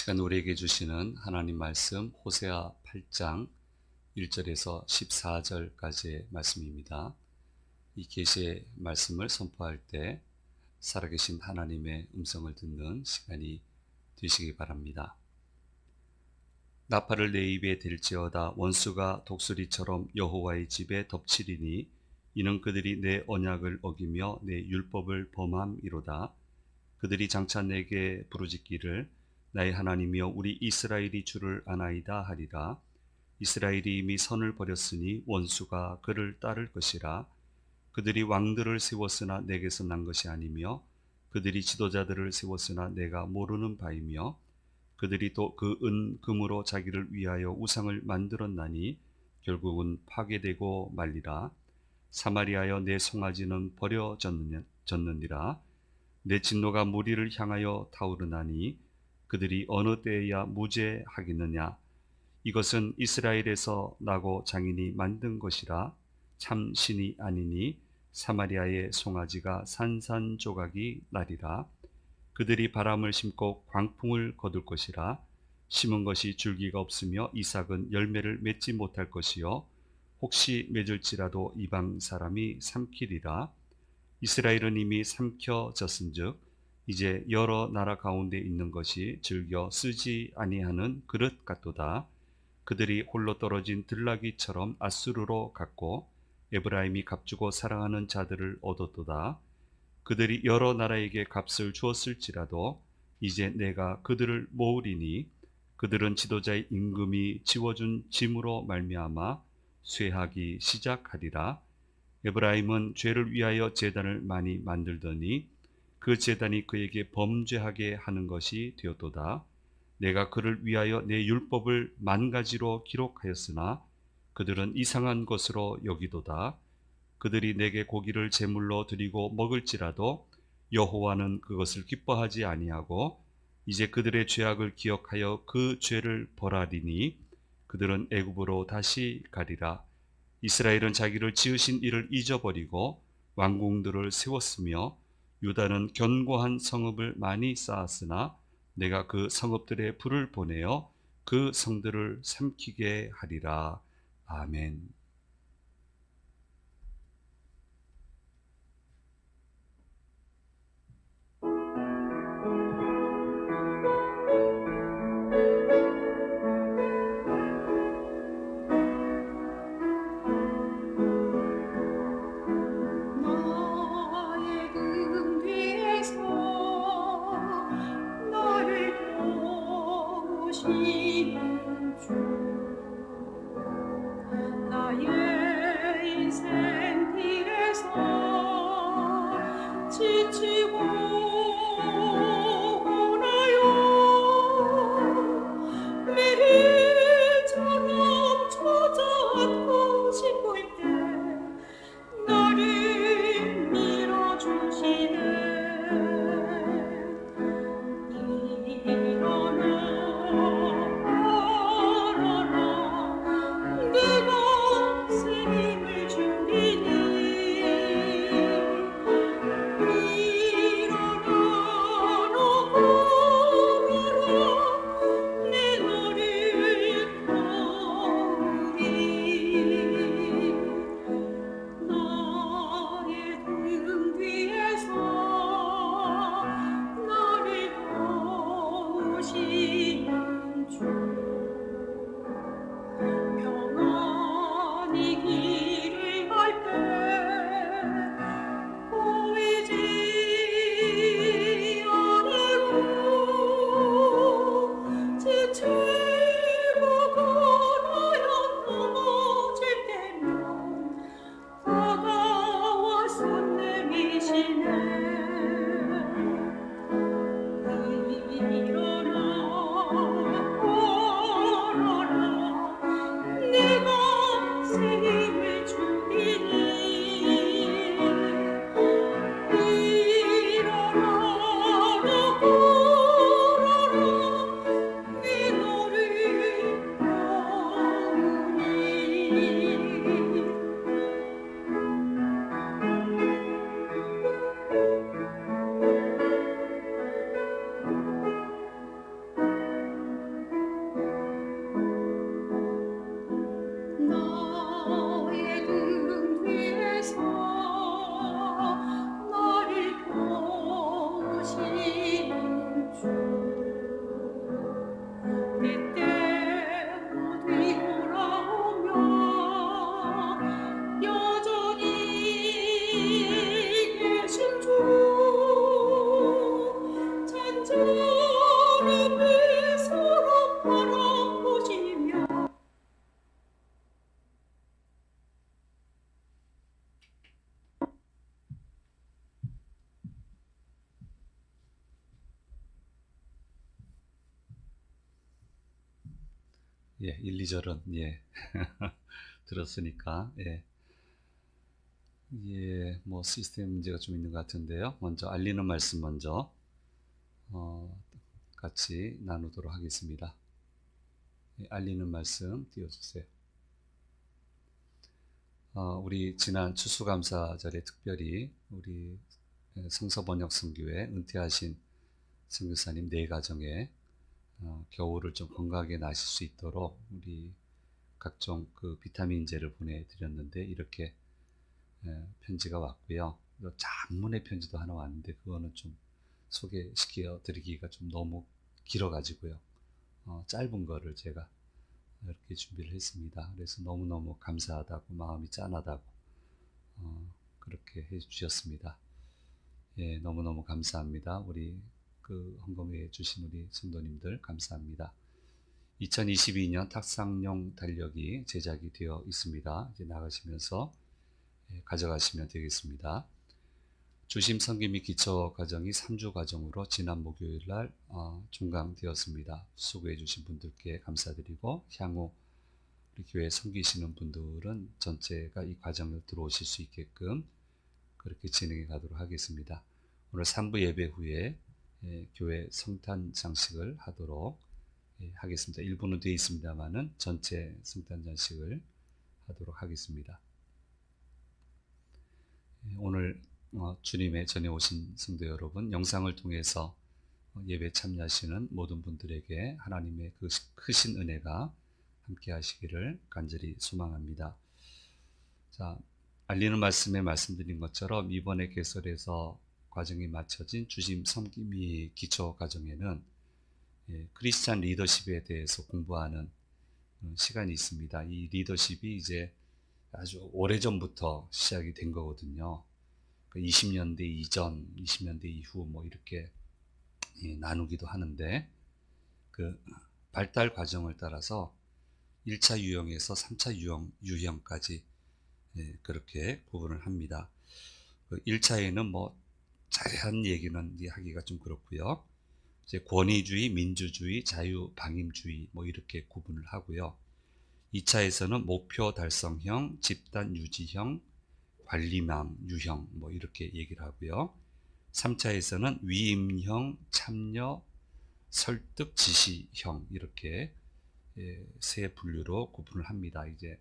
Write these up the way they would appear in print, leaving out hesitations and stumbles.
시간 우리에게 주시는 하나님 말씀 호세아 8장 1절에서 14절까지의 말씀입니다. 이 계시의 말씀을 선포할 때 살아계신 하나님의 음성을 듣는 시간이 되시기 바랍니다. 나팔을 내 입에 댈지어다. 원수가 독수리처럼 여호와의 집에 덮치리니 이는 그들이 내 언약을 어기며 내 율법을 범함이로다. 그들이 장차 내게 부르짖기를 나의 하나님이여 우리 이스라엘이 주를 아나이다 하리라. 이스라엘이 이미 선을 버렸으니 원수가 그를 따를 것이라. 그들이 왕들을 세웠으나 내게서 난 것이 아니며 그들이 지도자들을 세웠으나 내가 모르는 바이며 그들이 또 그 금으로 자기를 위하여 우상을 만들었나니 결국은 파괴되고 말리라. 사마리아여 내 송아지는 버려졌느니라. 내 진노가 무리를 향하여 타오르나니 그들이 어느 때에야 무죄하겠느냐. 이것은 이스라엘에서 나고 장인이 만든 것이라. 참 신이 아니니 사마리아의 송아지가 산산조각이 나리라. 그들이 바람을 심고 광풍을 거둘 것이라. 심은 것이 줄기가 없으며 이삭은 열매를 맺지 못할 것이요 혹시 맺을지라도 이방 사람이 삼키리라. 이스라엘은 이미 삼켜졌은즉 이제 여러 나라 가운데 있는 것이 즐겨 쓰지 아니하는 그릇 같도다. 그들이 홀로 떨어진 들나귀처럼 아수르로 갔고 에브라임이 값주고 사랑하는 자들을 얻었도다. 그들이 여러 나라에게 값을 주었을지라도 이제 내가 그들을 모으리니 그들은 지도자의 임금이 지워준 짐으로 말미암아 쇠하기 시작하리라. 에브라임은 죄를 위하여 제단을 많이 만들더니 그 제단이 그에게 범죄하게 하는 것이 되었도다. 내가 그를 위하여 내 율법을 만가지로 기록하였으나 그들은 이상한 것으로 여기도다. 그들이 내게 고기를 제물로 드리고 먹을지라도 여호와는 그것을 기뻐하지 아니하고 이제 그들의 죄악을 기억하여 그 죄를 벌하리니 그들은 애굽으로 다시 가리라. 이스라엘은 자기를 지으신 이를 잊어버리고 왕궁들을 세웠으며 유다는 견고한 성읍을 많이 쌓았으나 내가 그 성읍들에 불을 보내어 그 성들을 삼키게 하리라. 아멘. 나의 등 뒤에서 나를 도우시는 주 나의 인생 길에서 지치고 오나요 매일처럼 초조하고 싶을 때 나를 밀어주시네. 일어나 걸어라 예, 1, 2절은 예. 들었으니까 예. 예, 뭐 시스템 문제가 좀 있는 것 같은데요. 먼저 알리는 말씀 먼저 같이 나누도록 하겠습니다. 예, 알리는 말씀 띄워주세요. 우리 지난 추수감사절에 특별히 우리 성서번역선교회 은퇴하신 선교사님 네 가정에 겨울을 좀 건강하게 나실 수 있도록 우리 각종 그 비타민제를 보내드렸는데 이렇게 편지가 왔고요. 장문의 편지도 하나 왔는데 그거는 좀 소개시켜 드리기가 좀 너무 길어가지고요. 짧은 거를 제가 이렇게 준비를 했습니다. 그래서 너무너무 감사하다고 마음이 짠하다고 그렇게 해주셨습니다. 예, 너무너무 감사합니다. 우리 그 헌금해 주신 우리 성도님들 감사합니다. 2022년 탁상용 달력이 제작이 되어 있습니다. 이제 나가시면서 가져가시면 되겠습니다. 주심 성김 및 기초 과정이 3주 과정으로 지난 목요일 날 종강되었습니다. 수고해 주신 분들께 감사드리고 향후 우리 교회 섬기시는 분들은 전체가 이 과정을 들어오실 수 있게끔 그렇게 진행해 가도록 하겠습니다. 오늘 3부 예배 후에 교회 성탄 장식을 하도록 하겠습니다. 일부는 되어 있습니다만은 전체 성탄 장식을 하도록 하겠습니다. 오늘 주님의 전에 오신 성도 여러분, 영상을 통해서 예배 참여하시는 모든 분들에게 하나님의 그 크신 은혜가 함께 하시기를 간절히 소망합니다. 자, 알리는 말씀에 말씀드린 것처럼 이번에 개설해서 과정이 마쳐진 주심 섬김이 기초 과정에는 크리스찬 리더십에 대해서 공부하는 시간이 있습니다. 이 리더십이 이제 아주 오래전부터 시작이 된 거거든요. 20년대 이전, 20년대 이후 뭐 이렇게 나누기도 하는데 그 발달 과정을 따라서 1차 유형에서 3차 유형까지 그렇게 구분을 합니다. 1차에는 뭐 자세한 얘기는 하기가 좀 그렇고요. 이제 권위주의, 민주주의, 자유방임주의 뭐 이렇게 구분을 하고요. 2차에서는 목표 달성형, 집단 유지형, 관리망 유형 뭐 이렇게 얘기를 하고요. 3차에서는 위임형, 참여, 설득, 지시형 이렇게 세 분류로 구분을 합니다. 이제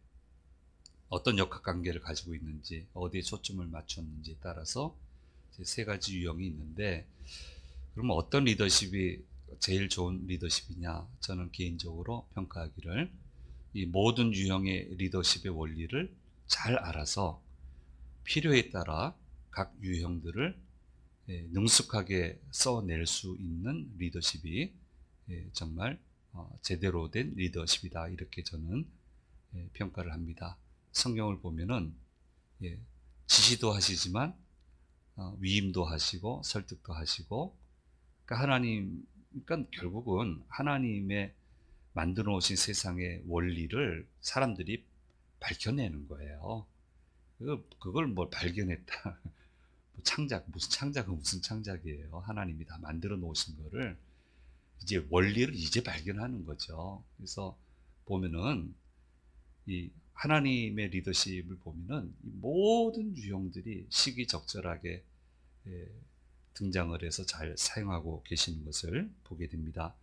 어떤 역학관계를 가지고 있는지, 어디에 초점을 맞췄는지에 따라서 이제 세 가지 유형이 있는데, 그러면 어떤 리더십이 제일 좋은 리더십이냐? 저는 개인적으로 평가하기를 이 모든 유형의 리더십의 원리를 잘 알아서 필요에 따라 각 유형들을 능숙하게 써낼 수 있는 리더십이 정말 제대로 된 리더십이다. 이렇게 저는 평가를 합니다. 성경을 보면은 지시도 하시지만 위임도 하시고 설득도 하시고, 그러니까 그러니까 결국은 하나님의 만들어 오신 세상의 원리를 사람들이 밝혀내는 거예요. 그걸 뭘 발견했다. 무슨 창작은 무슨 창작이에요. 하나님이 다 만들어 놓으신 거를 이제 원리를 이제 발견하는 거죠. 그래서 보면은 이 하나님의 리더십을 보면은 이 모든 유형들이 시기적절하게 등장을 해서 잘 사용하고 계시는 것을 보게 됩니다.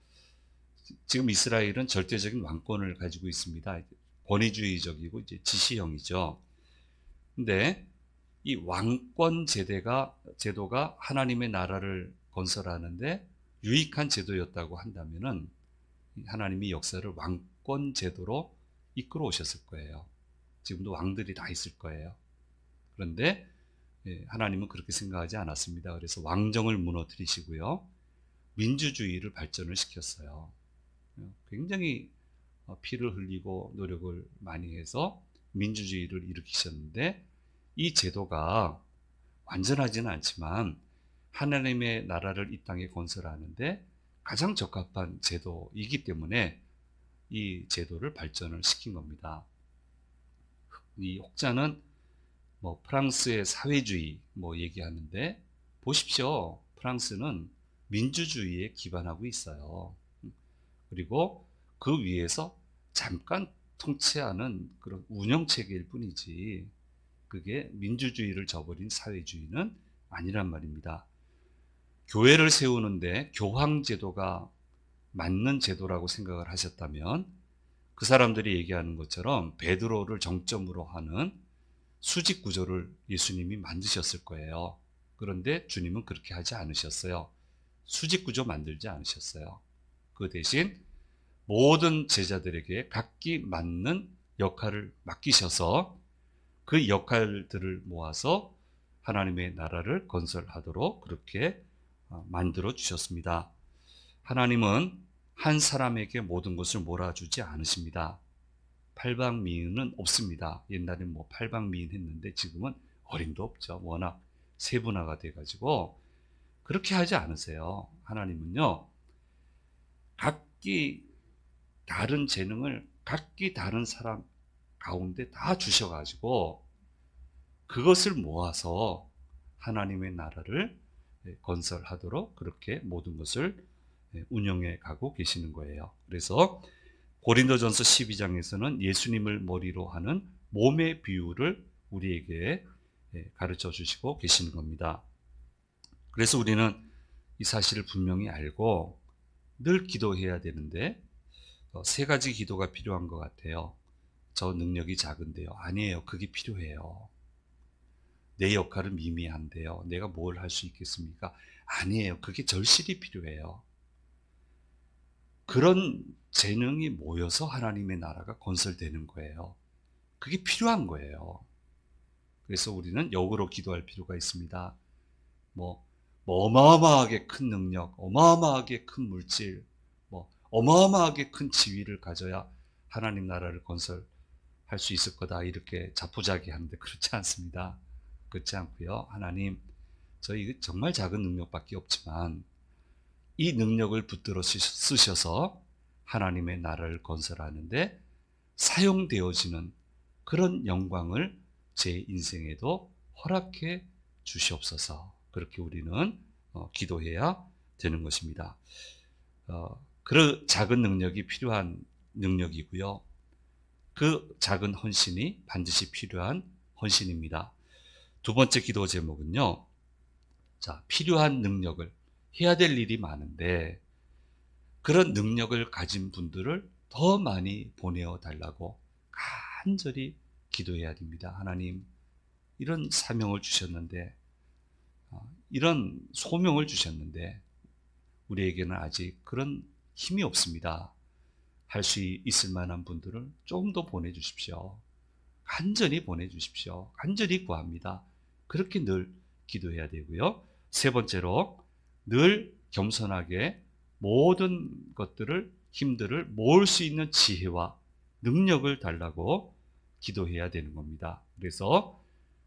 지금 이스라엘은 절대적인 왕권을 가지고 있습니다. 권위주의적이고 이제 지시형이죠. 근데 이 왕권 제도가 하나님의 나라를 건설하는데 유익한 제도였다고 한다면은 하나님이 역사를 왕권 제도로 이끌어 오셨을 거예요. 지금도 왕들이 다 있을 거예요. 그런데 하나님은 그렇게 생각하지 않았습니다. 그래서 왕정을 무너뜨리시고요, 민주주의를 발전을 시켰어요. 굉장히 피를 흘리고 노력을 많이 해서 민주주의를 일으키셨는데, 이 제도가 완전하지는 않지만 하나님의 나라를 이 땅에 건설하는데 가장 적합한 제도이기 때문에 이 제도를 발전을 시킨 겁니다. 이 혹자는 뭐 프랑스의 사회주의 뭐 얘기하는데, 보십시오. 프랑스는 민주주의에 기반하고 있어요. 그리고 그 위에서 잠깐 통치하는 그런 운영체계일 뿐이지 그게 민주주의를 저버린 사회주의는 아니란 말입니다. 교회를 세우는데 교황제도가 맞는 제도라고 생각을 하셨다면 그 사람들이 얘기하는 것처럼 베드로를 정점으로 하는 수직 구조를 예수님이 만드셨을 거예요. 그런데 주님은 그렇게 하지 않으셨어요. 수직 구조 만들지 않으셨어요. 그 대신 모든 제자들에게 각기 맞는 역할을 맡기셔서 그 역할들을 모아서 하나님의 나라를 건설하도록 그렇게 만들어 주셨습니다. 하나님은 한 사람에게 모든 것을 몰아주지 않으십니다. 팔방미인은 없습니다. 옛날엔 뭐 팔방미인 했는데 지금은 어림도 없죠. 워낙 세분화가 돼가지고 그렇게 하지 않으세요. 하나님은요, 각기 다른 재능을 각기 다른 사람 가운데 다 주셔가지고 그것을 모아서 하나님의 나라를 건설하도록 그렇게 모든 것을 운영해 가고 계시는 거예요. 그래서 고린도전서 12장에서는 예수님을 머리로 하는 몸의 비유를 우리에게 가르쳐 주시고 계시는 겁니다. 그래서 우리는 이 사실을 분명히 알고 늘 기도해야 되는데 세 가지 기도가 필요한 것 같아요. 저 능력이 작은데요. 아니에요. 그게 필요해요. 내 역할은 미미한데요. 내가 뭘 할 수 있겠습니까? 아니에요. 그게 절실히 필요해요. 그런 재능이 모여서 하나님의 나라가 건설되는 거예요. 그게 필요한 거예요. 그래서 우리는 역으로 기도할 필요가 있습니다. 뭐 어마어마하게 큰 능력, 어마어마하게 큰 물질, 어마어마하게 큰 지위를 가져야 하나님 나라를 건설할 수 있을 거다 이렇게 자포자기하는데 그렇지 않습니다. 그렇지 않고요. 하나님, 저희 정말 작은 능력밖에 없지만 이 능력을 붙들어 쓰셔서 하나님의 나라를 건설하는데 사용되어지는 그런 영광을 제 인생에도 허락해 주시옵소서. 그렇게 우리는 기도해야 되는 것입니다. 그 작은 능력이 필요한 능력이고요. 그 작은 헌신이 반드시 필요한 헌신입니다. 두 번째 기도 제목은요. 자, 필요한 능력을 해야 될 일이 많은데 그런 능력을 가진 분들을 더 많이 보내어 달라고 간절히 기도해야 됩니다. 하나님, 이런 사명을 주셨는데 이런 소명을 주셨는데 우리에게는 아직 그런 힘이 없습니다. 할 수 있을 만한 분들을 조금 더 보내주십시오. 간절히 보내주십시오. 간절히 구합니다. 그렇게 늘 기도해야 되고요. 세 번째로 늘 겸손하게 모든 것들을 힘들을 모을 수 있는 지혜와 능력을 달라고 기도해야 되는 겁니다. 그래서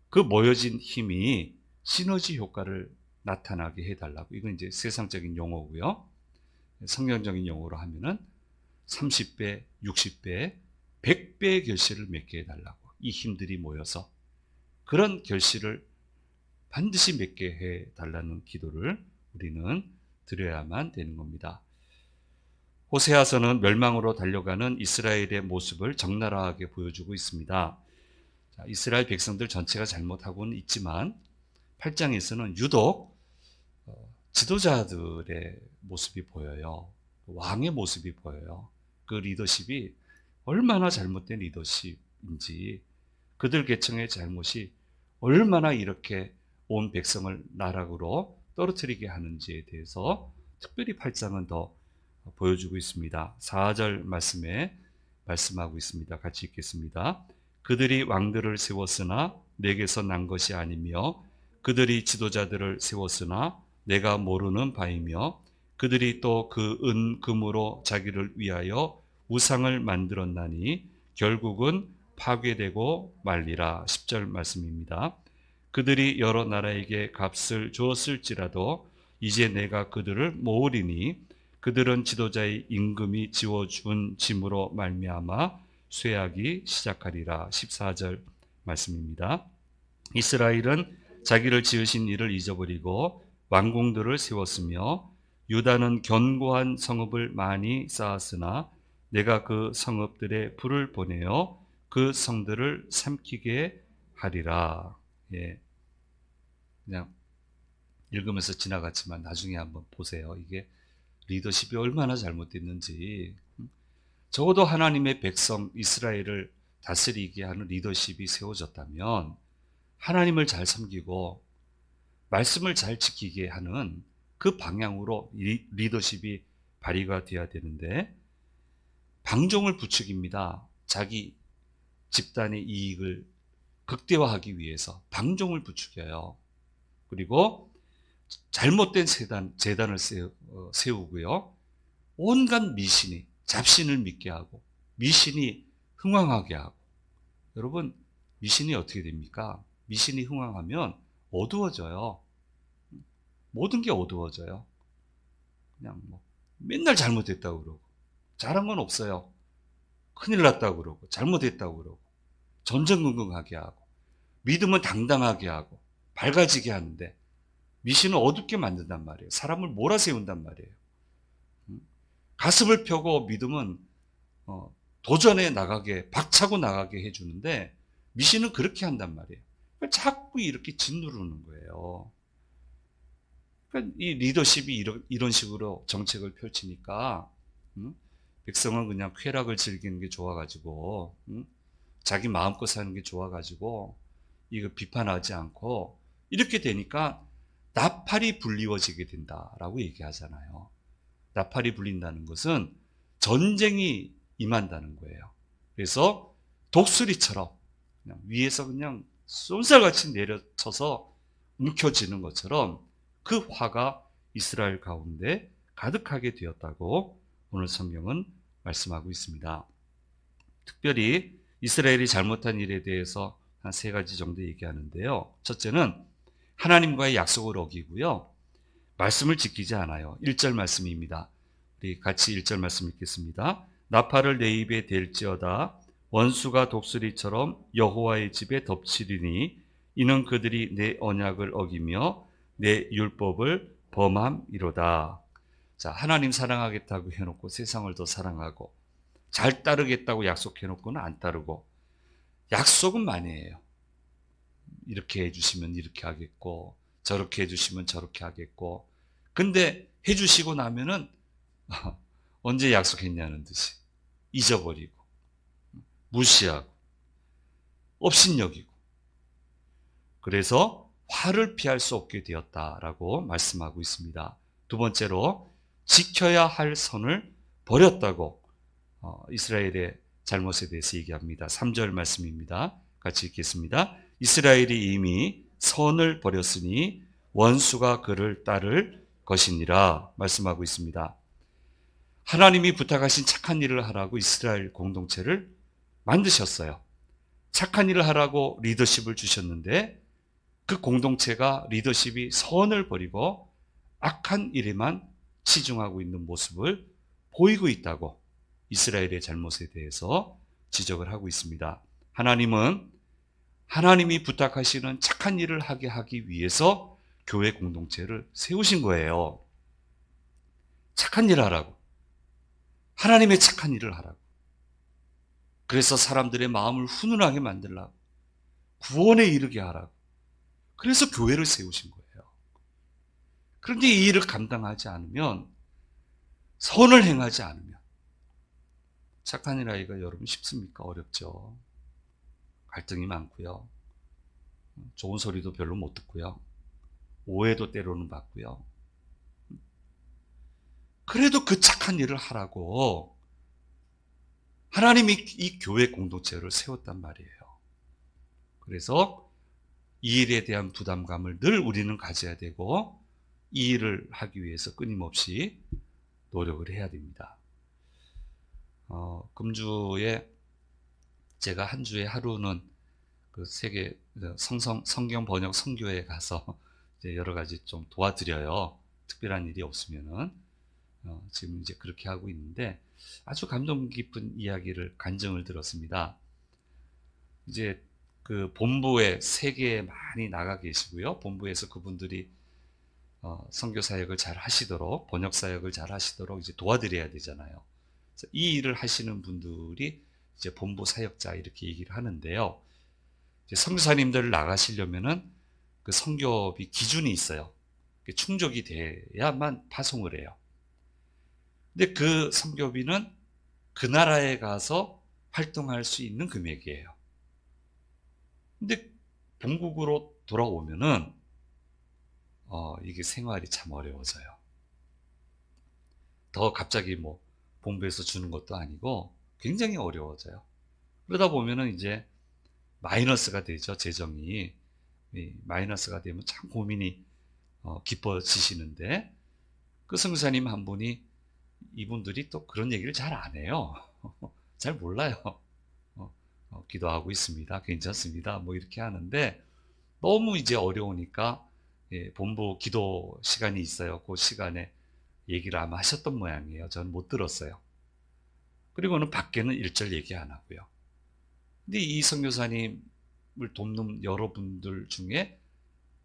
그 모여진 힘이 시너지 효과를 나타나게 해달라고. 이건 이제 세상적인 용어고요. 성경적인 용어로 하면은 30배, 60배, 100배의 결실을 맺게 해달라고. 이 힘들이 모여서 그런 결실을 반드시 맺게 해달라는 기도를 우리는 드려야만 되는 겁니다. 호세아서는 멸망으로 달려가는 이스라엘의 모습을 적나라하게 보여주고 있습니다. 자, 이스라엘 백성들 전체가 잘못하고는 있지만 8장에서는 유독 지도자들의 모습이 보여요. 왕의 모습이 보여요. 그 리더십이 얼마나 잘못된 리더십인지, 그들 계층의 잘못이 얼마나 이렇게 온 백성을 나락으로 떨어뜨리게 하는지에 대해서 특별히 8장은 더 보여주고 있습니다. 4절 말씀에 말씀하고 있습니다. 같이 읽겠습니다. 그들이 왕들을 세웠으나 내게서 난 것이 아니며 그들이 지도자들을 세웠으나 내가 모르는 바이며 그들이 또 그 은, 금으로 자기를 위하여 우상을 만들었나니 결국은 파괴되고 말리라. 10절 말씀입니다. 그들이 여러 나라에게 값을 주었을지라도 이제 내가 그들을 모으리니 그들은 지도자의 임금이 지워준 짐으로 말미암아 쇠하기 시작하리라. 14절 말씀입니다. 이스라엘은 자기를 지으신 이를 잊어버리고 왕궁들을 세웠으며 유다는 견고한 성읍을 많이 쌓았으나 내가 그 성읍들에 불을 보내어 그 성들을 삼키게 하리라. 예, 그냥 읽으면서 지나갔지만 나중에 한번 보세요. 이게 리더십이 얼마나 잘못됐는지. 적어도 하나님의 백성 이스라엘을 다스리게 하는 리더십이 세워졌다면 하나님을 잘 섬기고 말씀을 잘 지키게 하는 그 방향으로 리더십이 발휘가 돼야 되는데, 방종을 부추깁니다. 자기 집단의 이익을 극대화하기 위해서 방종을 부추겨요. 그리고 잘못된 재단을 세우고요. 온갖 미신이 잡신을 믿게 하고 미신이 흥왕하게 하고. 여러분, 미신이 어떻게 됩니까? 미신이 흥왕하면 어두워져요. 모든 게 어두워져요. 그냥 맨날 잘못했다고 그러고 잘한 건 없어요. 큰일 났다고 그러고 잘못했다고 그러고 전전긍긍하게 하고 믿음은 당당하게 하고 밝아지게 하는데 미신은 어둡게 만든단 말이에요. 사람을 몰아세운단 말이에요. 가슴을 펴고 믿음은 도전해 나가게, 박차고 나가게 해주는데 미신은 그렇게 한단 말이에요. 자꾸 이렇게 짓누르는 거예요. 그러니까 이 리더십이 이런 식으로 정책을 펼치니까 백성은 그냥 쾌락을 즐기는 게 좋아가지고 자기 마음껏 사는 게 좋아가지고 이거 비판하지 않고 이렇게 되니까 나팔이 불리워지게 된다라고 얘기하잖아요. 나팔이 불린다는 것은 전쟁이 임한다는 거예요. 그래서 독수리처럼 그냥 위에서 그냥 쏜살같이 내려쳐서 움켜쥐는 것처럼 그 화가 이스라엘 가운데 가득하게 되었다고 오늘 성경은 말씀하고 있습니다. 특별히 이스라엘이 잘못한 일에 대해서 한 3가지 정도 얘기하는데요. 첫째는 하나님과의 약속을 어기고요. 말씀을 지키지 않아요. 1절 말씀입니다. 우리 같이 1절 말씀 읽겠습니다. 나팔을 내 입에 댈지어다 원수가 독수리처럼 여호와의 집에 덮치리니 이는 그들이 내 언약을 어기며 내 율법을 범함이로다. 자, 하나님 사랑하겠다고 해놓고 세상을 더 사랑하고 잘 따르겠다고 약속해놓고는 안 따르고, 약속은 많이 해요. 이렇게 해주시면 이렇게 하겠고 저렇게 해주시면 저렇게 하겠고, 근데 해주시고 나면은 언제 약속했냐는 듯이 잊어버리고 무시하고 업신여기고, 그래서 화를 피할 수 없게 되었다라고 말씀하고 있습니다. 두 번째로 지켜야 할 선을 버렸다고 이스라엘의 잘못에 대해서 얘기합니다. 3절 말씀입니다. 같이 읽겠습니다. 이스라엘이 이미 선을 버렸으니 원수가 그를 따를 것이니라 말씀하고 있습니다. 하나님이 부탁하신 착한 일을 하라고 이스라엘 공동체를 만드셨어요. 착한 일을 하라고 리더십을 주셨는데 그 공동체가 리더십이 선을 버리고 악한 일에만 치중하고 있는 모습을 보이고 있다고 이스라엘의 잘못에 대해서 지적을 하고 있습니다. 하나님은 하나님이 부탁하시는 착한 일을 하게 하기 위해서 교회 공동체를 세우신 거예요. 착한 일을 하라고. 하나님의 착한 일을 하라고. 그래서 사람들의 마음을 훈훈하게 만들라고. 구원에 이르게 하라고. 그래서 교회를 세우신 거예요. 그런데 이 일을 감당하지 않으면, 선을 행하지 않으면 착한 일 하기가 여러분 쉽습니까? 어렵죠. 갈등이 많고요. 좋은 소리도 별로 못 듣고요. 오해도 때로는 받고요. 그래도 그 착한 일을 하라고 하나님이 이 교회 공동체를 세웠단 말이에요. 그래서 이 일에 대한 부담감을 늘 우리는 가져야 되고 이 일을 하기 위해서 끊임없이 노력을 해야 됩니다. 금주에 제가 한 주에 하루는 그 세계 성경 번역 선교회에 가서 이제 여러 가지 좀 도와드려요. 특별한 일이 없으면은. 지금 이제 그렇게 하고 있는데 아주 감동 깊은 이야기를 간증을 들었습니다. 이제 그 본부에 세계에 많이 나가 계시고요. 본부에서 그분들이 선교 사역을 잘 하시도록, 번역 사역을 잘 하시도록 이제 도와드려야 되잖아요. 그래서 이 일을 하시는 분들이 이제 본부 사역자 이렇게 얘기를 하는데요. 이제 선교사님들 나가시려면은 그 선교비 기준이 있어요. 충족이 돼야만 파송을 해요. 근데 그 선교비는 그 나라에 가서 활동할 수 있는 금액이에요. 근데 본국으로 돌아오면은 이게 생활이 참 어려워져요. 더 갑자기 뭐 본부에서 주는 것도 아니고 굉장히 어려워져요. 그러다 보면은 이제 마이너스가 되죠. 재정이. 마이너스가 되면 참 고민이 깊어지시는데 그 선교사님 한 분이 이분들이 또 그런 얘기를 잘 안 해요. 잘 몰라요. 기도하고 있습니다. 괜찮습니다. 뭐 이렇게 하는데 너무 이제 어려우니까 본부 기도 시간이 있어요. 그 시간에 얘기를 아마 하셨던 모양이에요. 저는 못 들었어요. 그리고는 밖에는 일절 얘기 안 하고요. 근데 이 선교사님을 돕는 여러분들 중에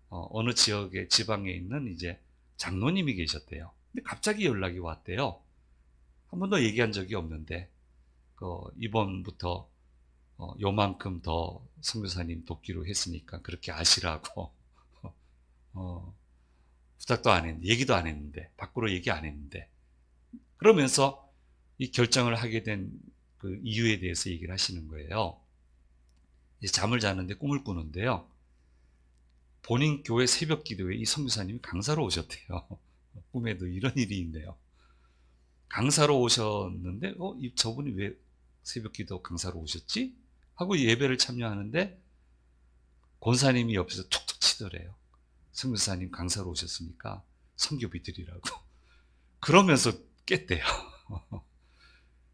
어느 지역의 지방에 있는 이제 장로님이 계셨대요. 근데 갑자기 연락이 왔대요. 한 번도 얘기한 적이 없는데 이번부터 요만큼 더 선교사님 돕기로 했으니까 그렇게 아시라고 부탁도 안 했는데, 얘기도 안 했는데, 밖으로 얘기 안 했는데, 그러면서 이 결정을 하게 된 그 이유에 대해서 얘기를 하시는 거예요. 이제 잠을 자는데 꿈을 꾸는데요. 본인 교회 새벽 기도에 이 선교사님이 강사로 오셨대요. 꿈에도 이런 일이 있네요. 강사로 오셨는데, 저분이 왜 새벽 기도 강사로 오셨지? 하고 예배를 참여하는데, 권사님이 옆에서 툭툭 치더래요. 선교사님 강사로 오셨으니까 선교비 드리라고. 그러면서 깼대요.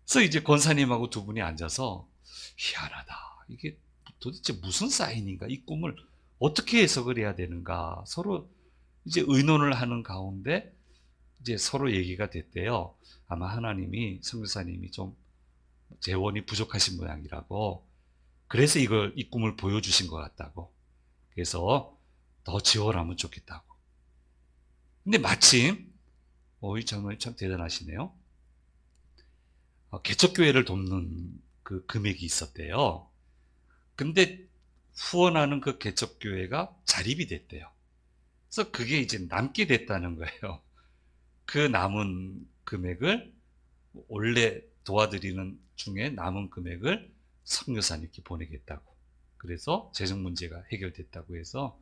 그래서 이제 권사님하고 두 분이 앉아서 희한하다. 이게 도대체 무슨 사인인가? 이 꿈을 어떻게 해석을 해야 되는가? 서로 이제 의논을 하는 가운데 이제 서로 얘기가 됐대요. 아마 하나님이 선교사님이 좀 재원이 부족하신 모양이라고. 그래서 이 꿈을 보여주신 것 같다고. 그래서 더 지원하면 좋겠다고. 근데 마침 이 장로님 참 대단하시네요. 개척교회를 돕는 그 금액이 있었대요. 근데 후원하는 그 개척교회가 자립이 됐대요. 그래서 그게 이제 남게 됐다는 거예요. 그 남은 금액을 원래 도와드리는 중에 남은 금액을 선교사님께 보내겠다고. 그래서 재정 문제가 해결됐다고 해서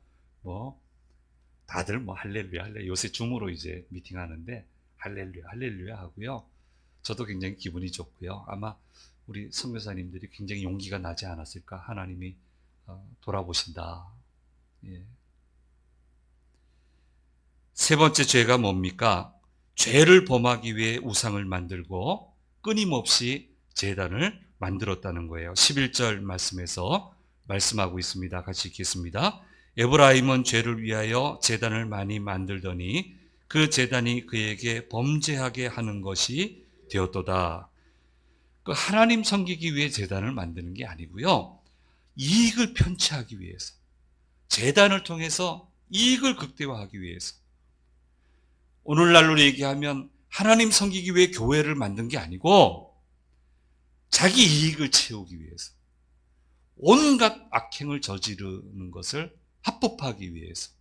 다들 할렐루야 할렐루야 요새 줌으로 이제 미팅하는데 할렐루야 할렐루야 하고요. 저도 굉장히 기분이 좋고요. 아마 우리 선교사님들이 굉장히 용기가 나지 않았을까. 하나님이 돌아보신다. 예. 세 번째 죄가 뭡니까? 죄를 범하기 위해 우상을 만들고 끊임없이 제단을 만들었다는 거예요. 11절 말씀에서 말씀하고 있습니다. 같이 읽겠습니다. 에브라임은 죄를 위하여 제단을 많이 만들더니 그 제단이 그에게 범죄하게 하는 것이 되었도다. 그 하나님 섬기기 위해 제단을 만드는 게 아니고요. 이익을 편취하기 위해서, 제단을 통해서 이익을 극대화하기 위해서, 오늘날로 얘기하면 하나님 섬기기 위해 교회를 만든 게 아니고 자기 이익을 채우기 위해서 온갖 악행을 저지르는 것을 합법화하기 위해서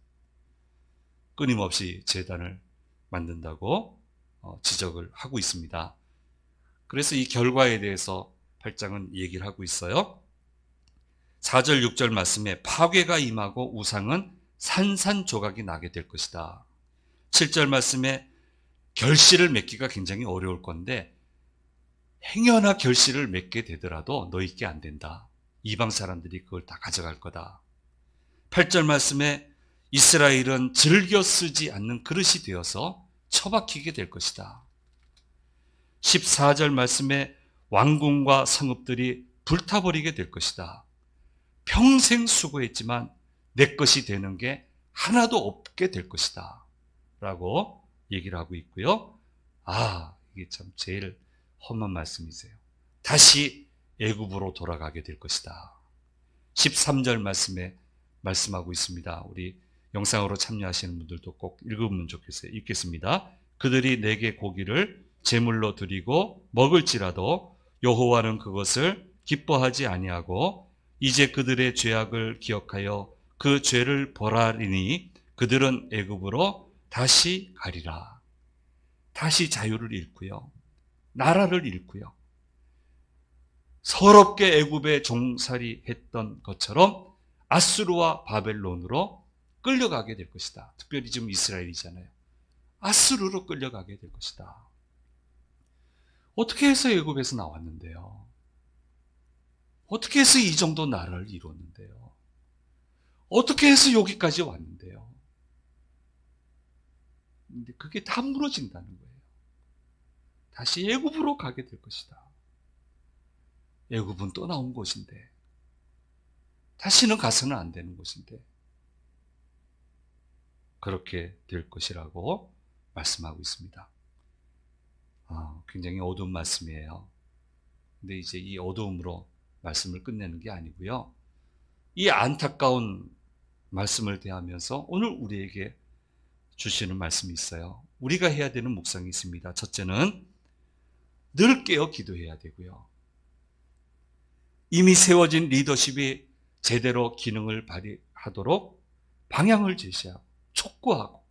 끊임없이 제단을 만든다고 지적을 하고 있습니다. 그래서 이 결과에 대해서 8장은 얘기를 하고 있어요. 4절 6절 말씀에 파괴가 임하고 우상은 산산조각이 나게 될 것이다. 7절 말씀에 결실을 맺기가 굉장히 어려울 건데 행여나 결실을 맺게 되더라도 너희께 안 된다. 이방 사람들이 그걸 다 가져갈 거다. 8절 말씀에 이스라엘은 즐겨 쓰지 않는 그릇이 되어서 처박히게 될 것이다. 14절 말씀에 왕궁과 성읍들이 불타버리게 될 것이다. 평생 수고했지만 내 것이 되는 게 하나도 없게 될 것이다. 라고 얘기를 하고 있고요. 이게 참 제일 험한 말씀이세요. 다시 애굽으로 돌아가게 될 것이다. 13절 말씀에 말씀하고 있습니다. 우리 영상으로 참여하시는 분들도 꼭 읽으면 좋겠어요. 읽겠습니다. 그들이 내게 고기를 제물로 드리고 먹을지라도 여호와는 그것을 기뻐하지 아니하고 이제 그들의 죄악을 기억하여 그 죄를 벌하리니 그들은 애굽으로 다시 가리라. 다시 자유를 잃고요. 나라를 잃고요. 서럽게 애굽에 종살이 했던 것처럼 아수르와 바벨론으로 끌려가게 될 것이다. 특별히 지금 이스라엘이잖아요. 아수르로 끌려가게 될 것이다. 어떻게 해서 애굽에서 나왔는데요? 어떻게 해서 이 정도 나라를 이뤘는데요? 어떻게 해서 여기까지 왔는데요? 근데 그게 다 무너진다는 거예요. 다시 애굽으로 가게 될 것이다. 애굽은 또 나온 곳인데 다시는 가서는 안 되는 곳인데 그렇게 될 것이라고 말씀하고 있습니다. 굉장히 어두운 말씀이에요. 근데 이제 이 어두움으로 말씀을 끝내는 게 아니고요. 이 안타까운 말씀을 대하면서 오늘 우리에게 주시는 말씀이 있어요. 우리가 해야 되는 묵상이 있습니다. 첫째는 늘 깨어 기도해야 되고요. 이미 세워진 리더십이 제대로 기능을 발휘하도록 방향을 제시하고 촉구하고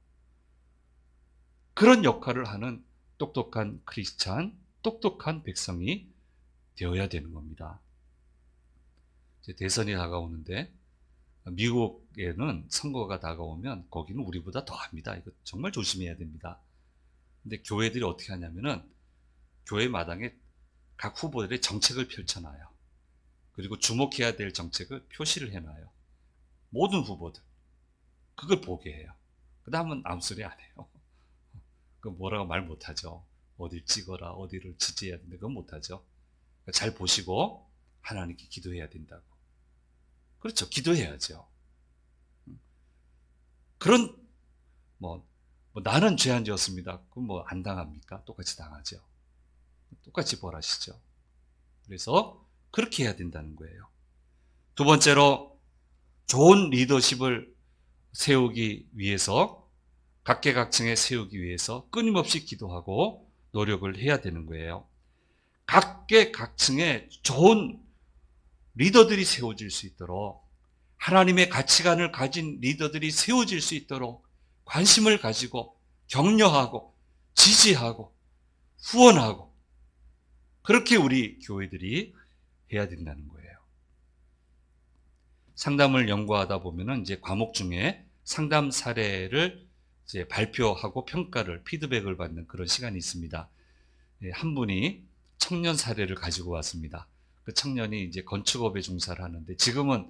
그런 역할을 하는 똑똑한 크리스찬, 똑똑한 백성이 되어야 되는 겁니다. 이제 대선이 다가오는데 미국에는 선거가 다가오면 거기는 우리보다 더 합니다. 이거 정말 조심해야 됩니다. 근데 교회들이 어떻게 하냐면은 교회 마당에 각 후보들의 정책을 펼쳐놔요. 그리고 주목해야 될 정책을 표시를 해놔요. 모든 후보들. 그걸 보게 해요. 그 다음은 아무 소리 안 해요. 그 뭐라고 말 못하죠. 어딜 찍어라, 어디를 지지해야 된다. 그건 못하죠. 잘 보시고 하나님께 기도해야 된다고. 그렇죠. 기도해야죠. 그런 나는 죄 안 지었습니다. 그럼 안 당합니까? 똑같이 당하죠. 똑같이 벌하시죠. 그래서 그렇게 해야 된다는 거예요. 두 번째로 좋은 리더십을 세우기 위해서 각계각층에 세우기 위해서 끊임없이 기도하고 노력을 해야 되는 거예요. 각계각층에 좋은 리더들이 세워질 수 있도록 하나님의 가치관을 가진 리더들이 세워질 수 있도록 관심을 가지고 격려하고 지지하고 후원하고 그렇게 우리 교회들이 해야 된다는 거예요. 상담을 연구하다 보면은 이제 과목 중에 상담 사례를 이제 발표하고 평가를 피드백을 받는 그런 시간이 있습니다. 한 분이 청년 사례를 가지고 왔습니다. 그 청년이 이제 건축업에 종사를 하는데 지금은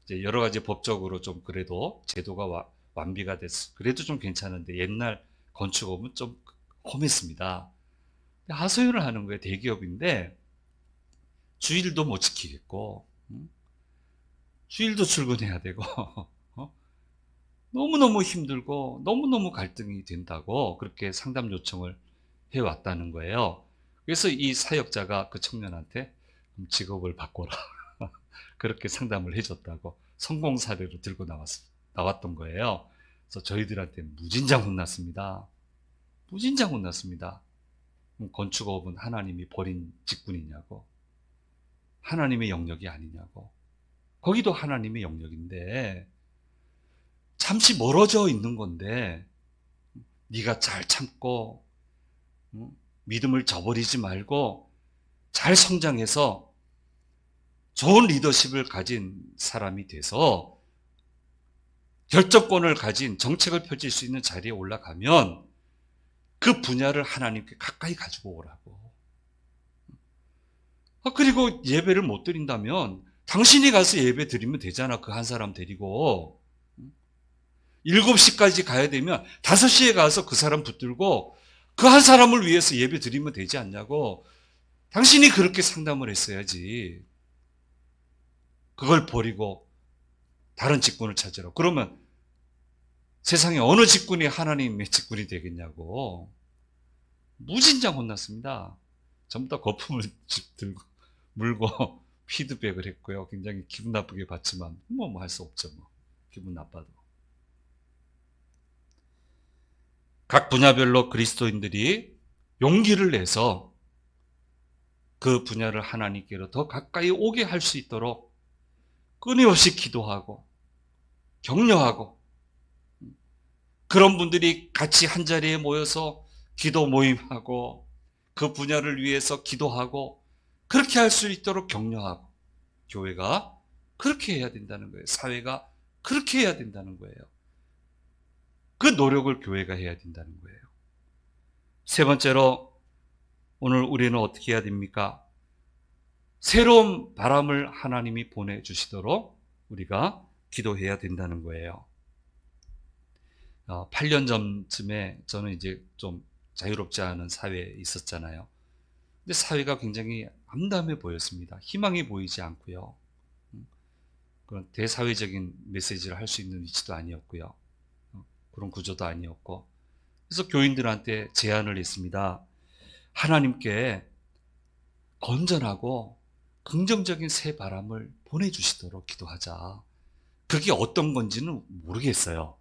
이제 여러 가지 법적으로 좀 그래도 제도가 완비가 됐어. 그래도 좀 괜찮은데 옛날 건축업은 좀 험했습니다. 하소연을 하는 거예요. 대기업인데 주일도 못 지키겠고 주일도 출근해야 되고 너무너무 힘들고 너무너무 갈등이 된다고 그렇게 상담 요청을 해왔다는 거예요. 그래서 이 사역자가 그 청년한테 직업을 바꿔라 그렇게 상담을 해줬다고 성공 사례로 들고 나왔던 거예요. 그래서 저희들한테 무진장 혼났습니다. 무진장 혼났습니다. 건축업은 하나님이 버린 직분이냐고, 하나님의 영역이 아니냐고. 거기도 하나님의 영역인데 잠시 멀어져 있는 건데 네가 잘 참고 믿음을 저버리지 말고 잘 성장해서 좋은 리더십을 가진 사람이 돼서 결정권을 가진 정책을 펼칠 수 있는 자리에 올라가면 그 분야를 하나님께 가까이 가지고 오라고. 그리고 예배를 못 드린다면 당신이 가서 예배 드리면 되잖아. 그 한 사람 데리고. 7시까지 가야 되면 5시에 가서 그 사람 붙들고 그 한 사람을 위해서 예배 드리면 되지 않냐고. 당신이 그렇게 상담을 했어야지. 그걸 버리고 다른 직분을 찾으라고. 그러면 세상에 어느 직분이 하나님의 직분이 되겠냐고. 무진장 혼났습니다. 전부 다 거품을 들고 물고 피드백을 했고요. 굉장히 기분 나쁘게 봤지만 뭐 할 수 없죠. 기분 나빠도. 각 분야별로 그리스도인들이 용기를 내서 그 분야를 하나님께로 더 가까이 오게 할 수 있도록 끊임없이 기도하고 격려하고, 그런 분들이 같이 한자리에 모여서 기도 모임하고 그 분야를 위해서 기도하고 그렇게 할 수 있도록 격려하고, 교회가 그렇게 해야 된다는 거예요. 사회가 그렇게 해야 된다는 거예요. 그 노력을 교회가 해야 된다는 거예요. 세 번째로 오늘 우리는 어떻게 해야 됩니까? 새로운 바람을 하나님이 보내주시도록 우리가 기도해야 된다는 거예요. 8년 전쯤에 저는 이제 좀 자유롭지 않은 사회에 있었잖아요. 근데 사회가 굉장히 암담해 보였습니다. 희망이 보이지 않고요. 그런 대사회적인 메시지를 할 수 있는 위치도 아니었고요. 그런 구조도 아니었고. 그래서 교인들한테 제안을 했습니다. 하나님께 건전하고 긍정적인 새 바람을 보내주시도록 기도하자. 그게 어떤 건지는 모르겠어요.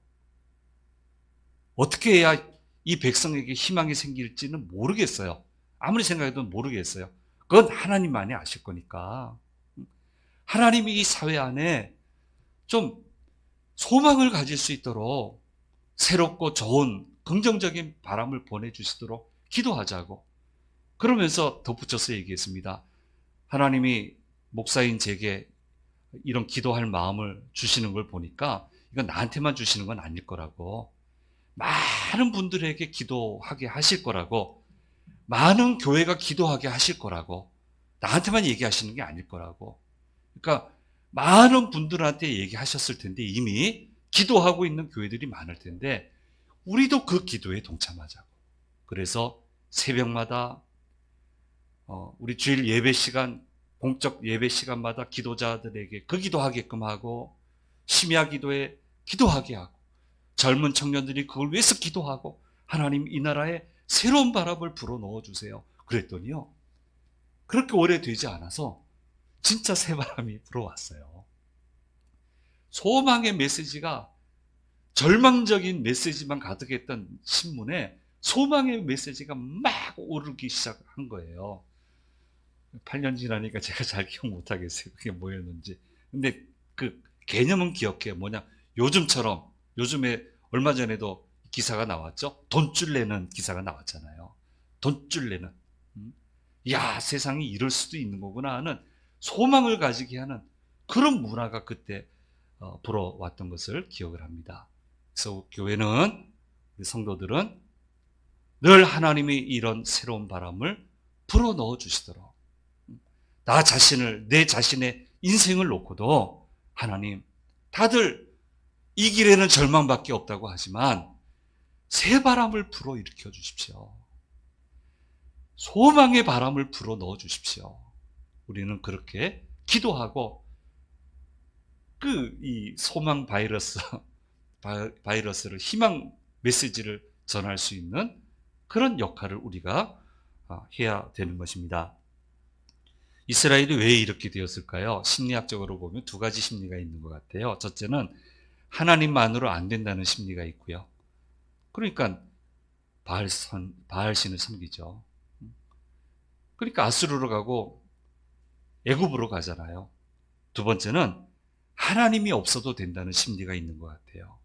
어떻게 해야 이 백성에게 희망이 생길지는 모르겠어요. 아무리 생각해도 모르겠어요. 그건 하나님만이 아실 거니까. 하나님이 이 사회 안에 좀 소망을 가질 수 있도록 새롭고 좋은 긍정적인 바람을 보내주시도록 기도하자고. 그러면서 덧붙여서 얘기했습니다. 하나님이 목사인 제게 이런 기도할 마음을 주시는 걸 보니까 이건 나한테만 주시는 건 아닐 거라고, 많은 분들에게 기도하게 하실 거라고, 많은 교회가 기도하게 하실 거라고, 나한테만 얘기하시는 게 아닐 거라고. 그러니까 많은 분들한테 얘기하셨을 텐데, 이미 기도하고 있는 교회들이 많을 텐데 우리도 그 기도에 동참하자고. 그래서 새벽마다 우리 주일 예배 시간, 공적 예배 시간마다 기도자들에게 그 기도하게끔 하고, 심야 기도에 기도하게 하고, 젊은 청년들이 그걸 위해서 기도하고, 하나님 이 나라에 새로운 바람을 불어 넣어주세요. 그랬더니요, 그렇게 오래되지 않아서 진짜 새 바람이 불어왔어요. 소망의 메시지가, 절망적인 메시지만 가득했던 신문에 소망의 메시지가 막 오르기 시작한 거예요. 8년 지나니까 제가 잘 기억 못하겠어요. 그게 뭐였는지. 근데 그 개념은 기억해요. 뭐냐, 요즘처럼, 요즘에 얼마 전에도 기사가 나왔죠. 돈줄 내는 기사가 나왔잖아요. 돈줄 내는. 야, 세상이 이럴 수도 있는 거구나 하는 소망을 가지게 하는 그런 문화가 그때 불어왔던 것을 기억을 합니다. 그래서 교회는, 우리 성도들은 늘 하나님이 이런 새로운 바람을 불어 넣어 주시도록, 나 자신을, 내 자신의 인생을 놓고도 하나님, 다들 이 길에는 절망밖에 없다고 하지만 새 바람을 불어 일으켜 주십시오. 소망의 바람을 불어 넣어 주십시오. 우리는 그렇게 기도하고 이 소망 바이러스를, 희망 메시지를 전할 수 있는 그런 역할을 우리가 해야 되는 것입니다. 이스라엘이 왜 이렇게 되었을까요? 심리학적으로 보면 두 가지 심리가 있는 것 같아요. 첫째는 하나님만으로 안 된다는 심리가 있고요. 그러니까 바알신을 섬기죠. 그러니까 아수르로 가고 애굽으로 가잖아요. 두 번째는 하나님이 없어도 된다는 심리가 있는 것 같아요.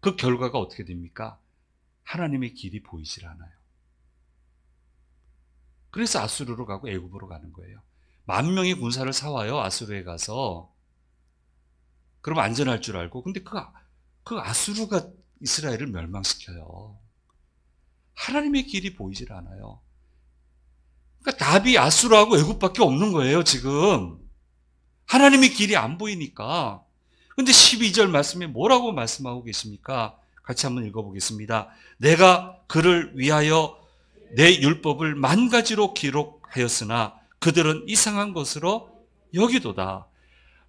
그 결과가 어떻게 됩니까? 하나님의 길이 보이질 않아요. 그래서 아수르로 가고 애굽으로 가는 거예요. 10,000명의 군사를 사와요, 아수르에 가서. 그럼 안전할 줄 알고. 근데 그 아수르가 이스라엘을 멸망시켜요. 하나님의 길이 보이질 않아요. 그러니까 답이 아수르하고 애굽밖에 없는 거예요, 지금. 하나님의 길이 안 보이니까. 근데 12절 말씀에 뭐라고 말씀하고 계십니까? 같이 한번 읽어보겠습니다. 내가 그를 위하여 내 율법을 10,000가지로 기록하였으나 그들은 이상한 것으로 여기도다.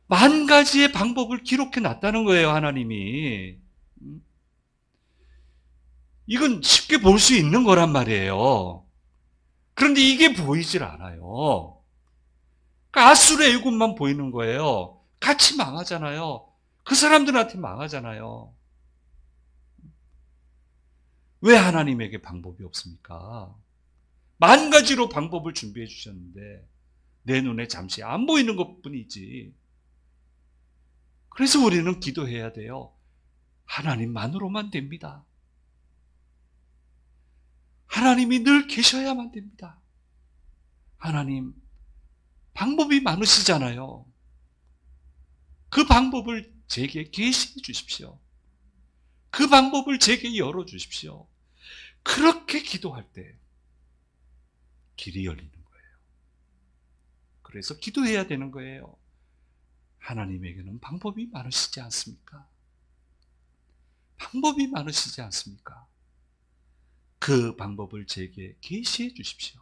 10,000가지의 방법을 기록해 놨다는 거예요, 하나님이. 이건 쉽게 볼 수 있는 거란 말이에요. 그런데 이게 보이질 않아요. 그러니까 아수르 애굽만 보이는 거예요. 같이 망하잖아요. 그 사람들한테 망하잖아요. 왜 하나님에게 방법이 없습니까? 만 가지로 방법을 준비해 주셨는데 내 눈에 잠시 안 보이는 것뿐이지. 그래서 우리는 기도해야 돼요. 하나님만으로만 됩니다. 하나님이 늘 계셔야만 됩니다. 하나님, 방법이 많으시잖아요. 그 방법을 제게 계시해 주십시오. 그 방법을 제게 열어 주십시오. 그렇게 기도할 때 길이 열리는 거예요. 그래서 기도해야 되는 거예요. 하나님에게는 방법이 많으시지 않습니까? 방법이 많으시지 않습니까? 그 방법을 제게 계시해 주십시오.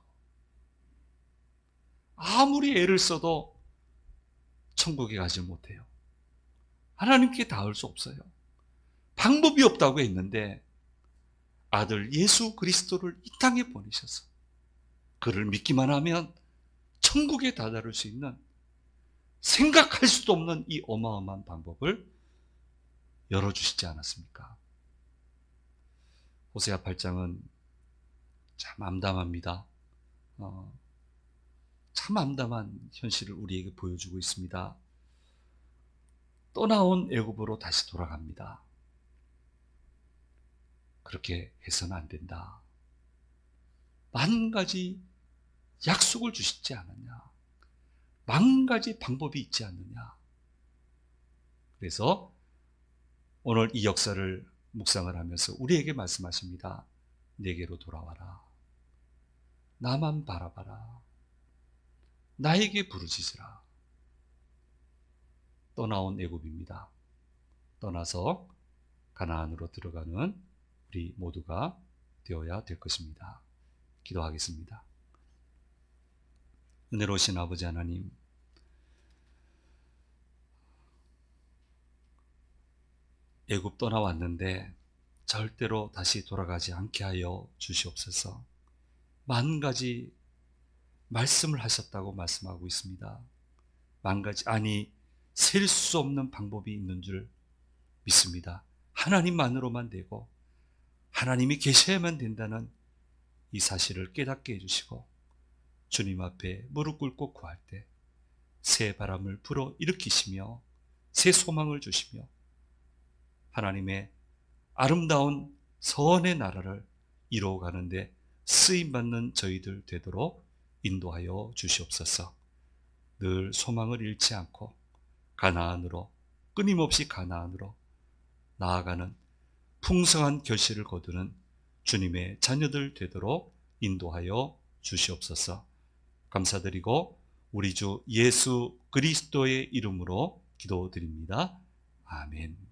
아무리 애를 써도 천국에 가지 못해요. 하나님께 닿을 수 없어요. 방법이 없다고 했는데 아들 예수 그리스도를 이 땅에 보내셔서 그를 믿기만 하면 천국에 다다를 수 있는, 생각할 수도 없는 이 어마어마한 방법을 열어주시지 않았습니까? 호세아 8장은 참 암담합니다. 참 암담한 현실을 우리에게 보여주고 있습니다. 떠나온 애굽으로 다시 돌아갑니다. 그렇게 해서는 안 된다. 만 가지 약속을 주시지 않느냐. 만 가지 방법이 있지 않느냐. 그래서 오늘 이 역사를 묵상을 하면서 우리에게 말씀하십니다. 내게로 돌아와라. 나만 바라봐라. 나에게 부르짖으라. 떠나온 애굽입니다. 떠나서 가나안으로 들어가는 우리 모두가 되어야 될 것입니다. 기도하겠습니다. 은혜로우신 아버지 하나님, 애굽 떠나왔는데 절대로 다시 돌아가지 않게 하여 주시옵소서. 만 가지 말씀을 하셨다고 말씀하고 있습니다. 만 가지, 아니 셀 수 없는 방법이 있는 줄 믿습니다. 하나님만으로만 되고 하나님이 계셔야만 된다는 이 사실을 깨닫게 해주시고 주님 앞에 무릎 꿇고 구할 때 새 바람을 불어 일으키시며 새 소망을 주시며 하나님의 아름다운 선의 나라를 이루어가는데 쓰임받는 저희들 되도록 인도하여 주시옵소서. 늘 소망을 잃지 않고 가나안으로, 끊임없이 가나안으로 나아가는 풍성한 결실을 거두는 주님의 자녀들 되도록 인도하여 주시옵소서. 감사드리고 우리 주 예수 그리스도의 이름으로 기도드립니다. 아멘.